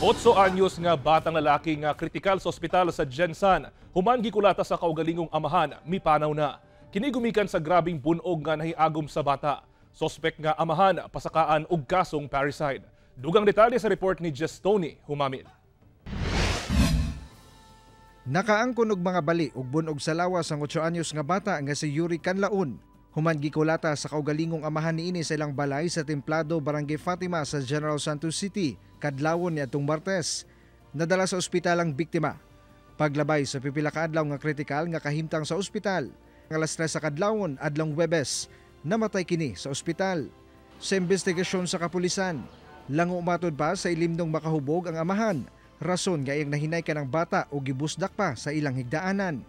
8 anyos nga batang lalaki nga kritikal sa ospital sa Jensan. Human gikulata sa kaugalingong amahan, mipanaw na. Kini gumikan sa grabing bunog nga nahiagom sa bata. Sospek nga amahan, pasakaan og kasong parricide. Dugang detalye sa report ni Tony Humamil. Nakaangkon og mga bali ug bunog sa lawas ang 8 anyos nga bata nga si Yuri Canlaon. Human gikulata sa kaugalingong amahan niini sa ilang balay sa Templado, Barangay Fatima sa General Santos City, kadlawon niadtong Martes. Nadala sa ospital ang biktima. Paglabay sa pipila ka adlaw nga kritikal nga kahimtang sa ospital. Ang alas 3 sa kadlawon adlong Huwebes, namatay kini sa ospital. Sa investigasyon sa kapulisan, lango matod pa sa ilimnong makahubog ang amahan. Rason nga iyang nahinay ka ng bata o gibusdak pa sa ilang higdaanan.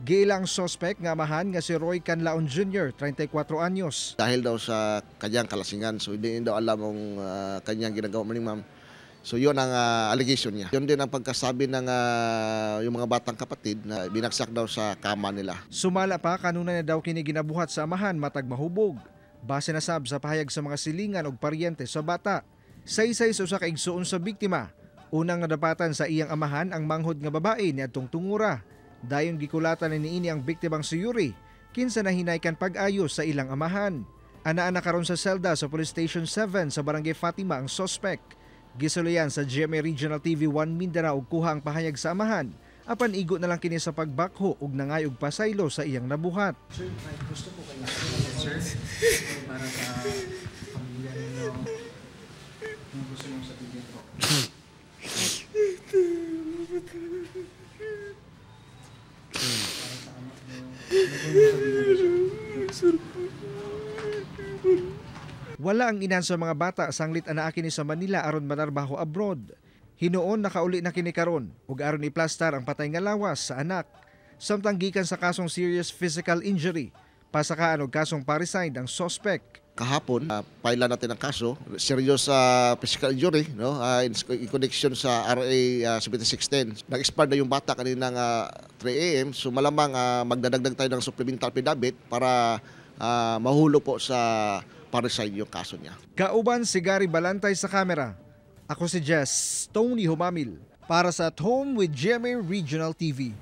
Giilang sospek nga amahan nga si Roy Canlaon Jr., 34 anyos. Dahil daw sa kanyang kalasingan, so hindi daw alam ang kanyang ginagawa ni ma'am. So yun ang allegation niya. Yun din ang pagkasabi ng yung mga batang kapatid na binagsak daw sa kama nila. Sumala pa kanuna na daw kini ginabuhat sa amahan matag mahubog. Base na sab sa pahayag sa mga silingan og paryente sa bata. Saysay sa usa ka igsuon sa biktima. Unang nadapatan sa iyang amahan ang manghod nga babae niadtong tungura. Dayon gikulatan niini ang biktimang si Yuri, kinsa nahinaykan pag-ayos sa ilang amahan. Ana-ana karon sa selda sa Police Station 7 sa Barangay Fatima ang suspect. Gisulayan sa GMA Regional TV 1 Mindanao og kuha ang pahayag sa amahan. Apan igo na lang kini sa pagbakho ug nangayog pasaylo sa iyang nabuhat. Sir, gusto ko kayo sir para sa pamilya ninyo. Ano gusto mong sabihin po? Wala ang inan sa mga bata sanglit anaa kini sa Manila aron manarbaho abroad. Hinuon nakauli na kini karon ug aron iplastar ang patay nga lawas sa anak. Samtang gikan sa kasong serious physical injury, pasakaan og kasong parricide ang suspect. Kahapon, paila natin ang kaso, serious physical injury, no? In connection sa RA 7610. Nag-expire na yung bata kaninang 3 AM, so malamang magdadagdag tayo ng supplemental affidavit para mahulog po sa parricide yung kaso niya. Kauban si Gary Balantay sa kamera. Ako si Tony Humamil para sa At Home with GMA Regional TV.